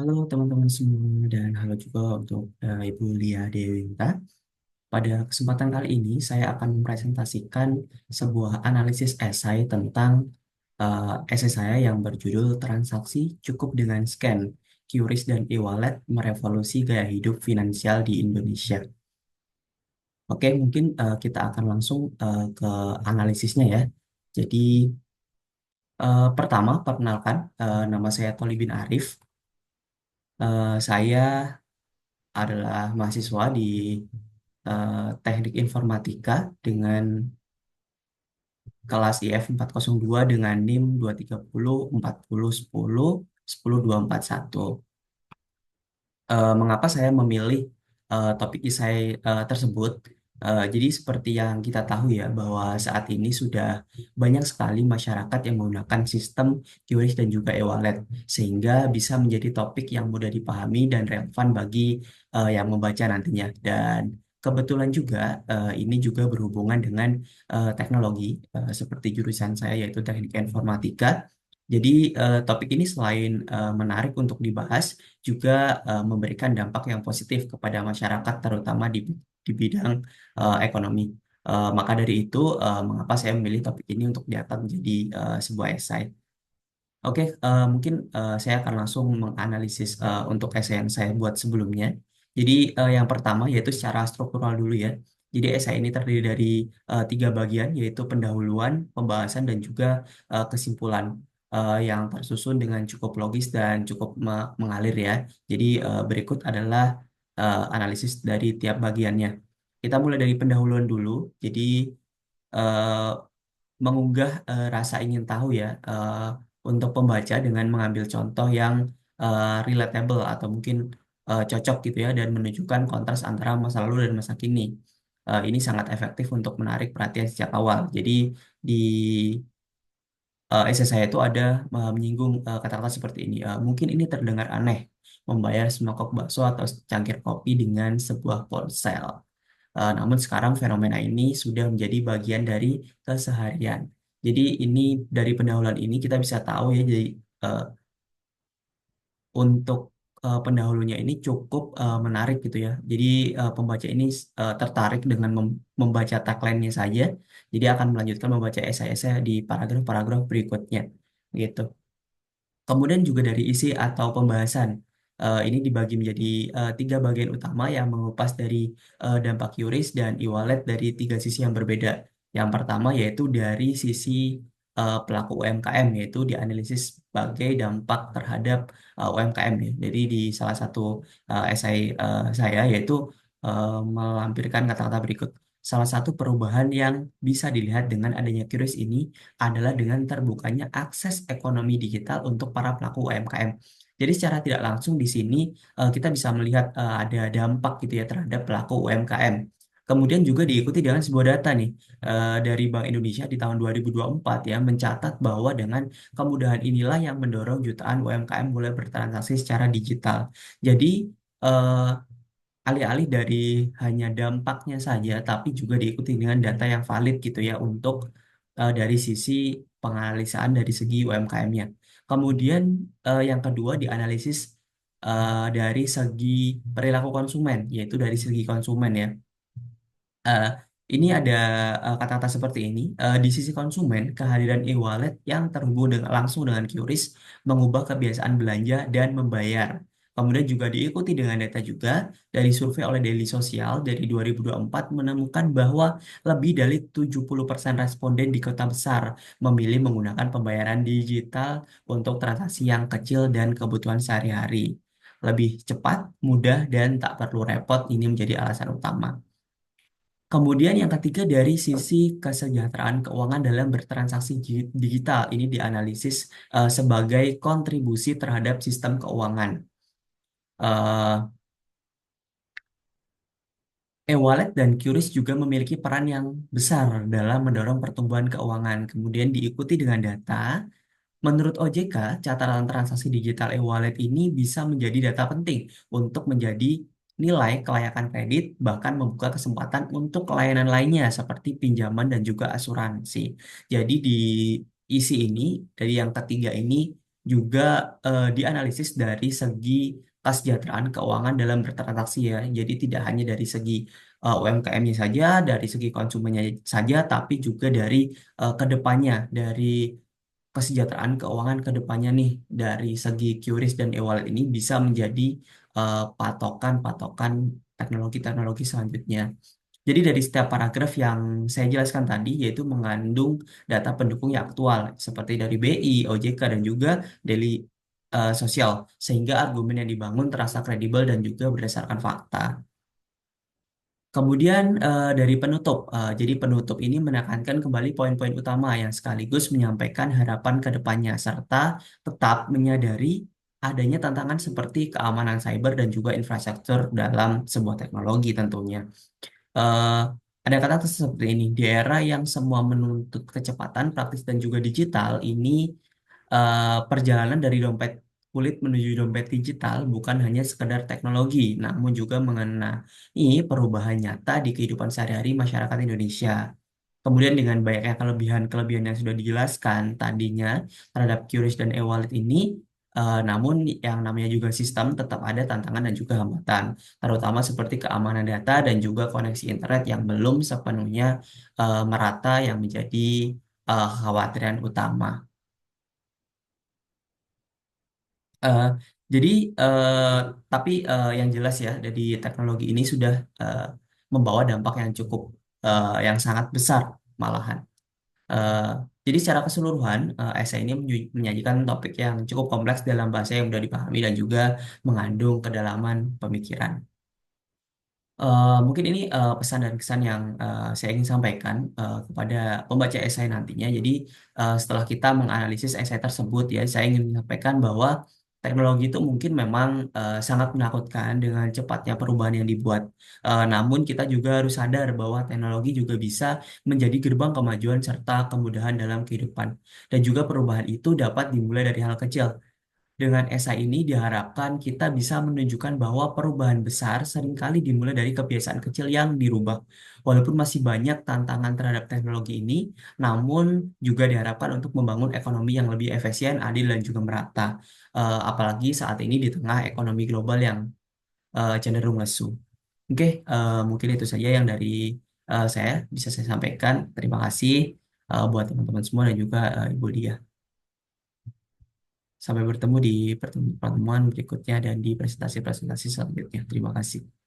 Halo teman-teman semua dan halo juga untuk Ibu Lia Dewinta. Pada kesempatan kali ini saya akan mempresentasikan sebuah analisis esai tentang esai saya yang berjudul Transaksi Cukup dengan Scan, QRIS dan e-wallet merevolusi gaya hidup finansial di Indonesia. Oke, mungkin kita akan langsung ke analisisnya ya. Jadi pertama perkenalkan, nama saya Toli bin Arif. Saya adalah mahasiswa di Teknik Informatika dengan kelas IF 402 dengan NIM 230 40 10 10 241. Mengapa saya memilih topik esai tersebut? Jadi seperti yang kita tahu ya bahwa saat ini sudah banyak sekali masyarakat yang menggunakan sistem QRIS dan juga e-wallet sehingga bisa menjadi topik yang mudah dipahami dan relevan bagi yang membaca nantinya. Dan kebetulan juga ini juga berhubungan dengan teknologi seperti jurusan saya yaitu Teknik Informatika. Jadi topik ini selain menarik untuk dibahas juga memberikan dampak yang positif kepada masyarakat, terutama di bidang ekonomi. Maka dari itu, mengapa saya memilih topik ini untuk diangkat menjadi sebuah esai. Oke, mungkin saya akan langsung menganalisis untuk esai yang saya buat sebelumnya. Jadi yang pertama yaitu secara struktural dulu ya. Jadi esai ini terdiri dari tiga bagian yaitu pendahuluan, pembahasan, dan juga kesimpulan yang tersusun dengan cukup logis dan cukup mengalir ya. Jadi berikut adalah analisis dari tiap bagiannya. Kita mulai dari pendahuluan dulu. Jadi eh, mengunggah rasa ingin tahu ya untuk pembaca dengan mengambil contoh yang relatable atau mungkin cocok gitu ya dan menunjukkan kontras antara masa lalu dan masa kini. Ini sangat efektif untuk menarik perhatian sejak awal. Jadi di essay saya itu ada menyinggung kata-kata seperti ini. Mungkin ini terdengar aneh, membayar semangkok bakso atau secangkir kopi dengan sebuah ponsel. Namun sekarang fenomena ini sudah menjadi bagian dari keseharian. Jadi ini dari pendahuluan ini kita bisa tahu ya, jadi eh, untuk pendahulunya ini cukup menarik gitu ya. Jadi pembaca ini tertarik dengan membaca tagline-nya saja. Jadi akan melanjutkan membaca esai-esai di paragraf-paragraf berikutnya gitu. Kemudian juga dari isi atau pembahasan. Ini dibagi menjadi tiga bagian utama yang mengupas dari dampak QRIS dan e-wallet dari tiga sisi yang berbeda. Yang pertama yaitu dari sisi pelaku UMKM, yaitu dianalisis sebagai dampak terhadap UMKM ya. Jadi di salah satu esai saya yaitu melampirkan kata-kata berikut. Salah satu perubahan yang bisa dilihat dengan adanya QRIS ini adalah dengan terbukanya akses ekonomi digital untuk para pelaku UMKM. Jadi secara tidak langsung di sini kita bisa melihat ada dampak gitu ya terhadap pelaku UMKM. Kemudian juga diikuti dengan sebuah data nih dari Bank Indonesia di tahun 2024 ya mencatat bahwa dengan kemudahan inilah yang mendorong jutaan UMKM mulai bertransaksi secara digital. Jadi eh, alih-alih dari hanya dampaknya saja, tapi juga diikuti dengan data yang valid gitu ya untuk dari sisi penganalisaan dari segi UMKM-nya. Kemudian yang kedua dianalisis dari segi perilaku konsumen, yaitu dari segi konsumen ya. Eh, ini ada kata-kata seperti ini. Di sisi konsumen, kehadiran e-wallet yang terhubung langsung dengan QRIS mengubah kebiasaan belanja dan membayar. Kemudian juga diikuti dengan data juga dari survei oleh Daily Social dari 2024 menemukan bahwa lebih dari 70% responden di kota besar memilih menggunakan pembayaran digital untuk transaksi yang kecil dan kebutuhan sehari-hari. Lebih cepat, mudah, dan tak perlu repot ini menjadi alasan utama. Kemudian yang ketiga dari sisi kesejahteraan keuangan dalam bertransaksi digital ini dianalisis sebagai kontribusi terhadap sistem keuangan. Eh, E-wallet dan QRIS juga memiliki peran yang besar dalam mendorong pertumbuhan keuangan. Kemudian diikuti dengan data. Menurut OJK, catatan transaksi digital e-wallet ini bisa menjadi data penting untuk menjadi nilai kelayakan kredit, bahkan membuka kesempatan untuk layanan lainnya seperti pinjaman dan juga asuransi. Jadi di isi ini, dari yang ketiga ini, juga dianalisis dari segi kesejahteraan keuangan dalam bertransaksi ya. Jadi tidak hanya dari segi UMKM-nya saja, dari segi konsumennya saja, tapi juga dari kedepannya, dari kesejahteraan keuangan kedepannya nih, dari segi QRIS dan e-wallet ini bisa menjadi patokan-patokan teknologi-teknologi selanjutnya. Jadi dari setiap paragraf yang saya jelaskan tadi, yaitu mengandung data pendukung yang aktual, seperti dari BI, OJK, dan juga Daily Sosial, sehingga argumen yang dibangun terasa kredibel dan juga berdasarkan fakta. Kemudian dari penutup, jadi penutup ini menekankan kembali poin-poin utama yang sekaligus menyampaikan harapan ke depannya, serta tetap menyadari adanya tantangan seperti keamanan cyber dan juga infrastruktur dalam sebuah teknologi tentunya. eh, ada kata seperti ini, di era yang semua menuntut kecepatan, praktis dan juga digital, ini perjalanan dari dompet kulit menuju dompet digital bukan hanya sekedar teknologi, namun juga mengenai perubahan nyata di kehidupan sehari-hari masyarakat Indonesia. Kemudian dengan banyaknya kelebihan-kelebihan yang sudah dijelaskan tadinya terhadap QRIS dan e-wallet ini, namun yang namanya juga sistem tetap ada tantangan dan juga hambatan, terutama seperti keamanan data dan juga koneksi internet yang belum sepenuhnya merata yang menjadi kekhawatiran utama. Eh, jadi, eh, tapi yang jelas ya, dari teknologi ini sudah eh, membawa dampak yang cukup, yang sangat besar malahan. Eh, jadi secara keseluruhan, essay ini menyajikan topik yang cukup kompleks dalam bahasa yang mudah dipahami dan juga mengandung kedalaman pemikiran. Mungkin ini pesan dan kesan yang saya ingin sampaikan kepada pembaca esai nantinya. Jadi setelah kita menganalisis esai tersebut ya, saya ingin menyampaikan bahwa teknologi itu mungkin memang sangat menakutkan dengan cepatnya perubahan yang dibuat. Namun kita juga harus sadar bahwa teknologi juga bisa menjadi gerbang kemajuan serta kemudahan dalam kehidupan. Dan juga perubahan itu dapat dimulai dari hal kecil. Dengan esai ini diharapkan kita bisa menunjukkan bahwa perubahan besar seringkali dimulai dari kebiasaan kecil yang dirubah. Walaupun masih banyak tantangan terhadap teknologi ini, namun juga diharapkan untuk membangun ekonomi yang lebih efisien, adil, dan juga merata. Apalagi saat ini di tengah ekonomi global yang cenderung lesu. Oke, mungkin itu saja yang dari saya bisa saya sampaikan. Terima kasih buat teman-teman semua dan juga Ibu Dia. Sampai bertemu di pertemuan berikutnya dan di presentasi-presentasi selanjutnya. Terima kasih.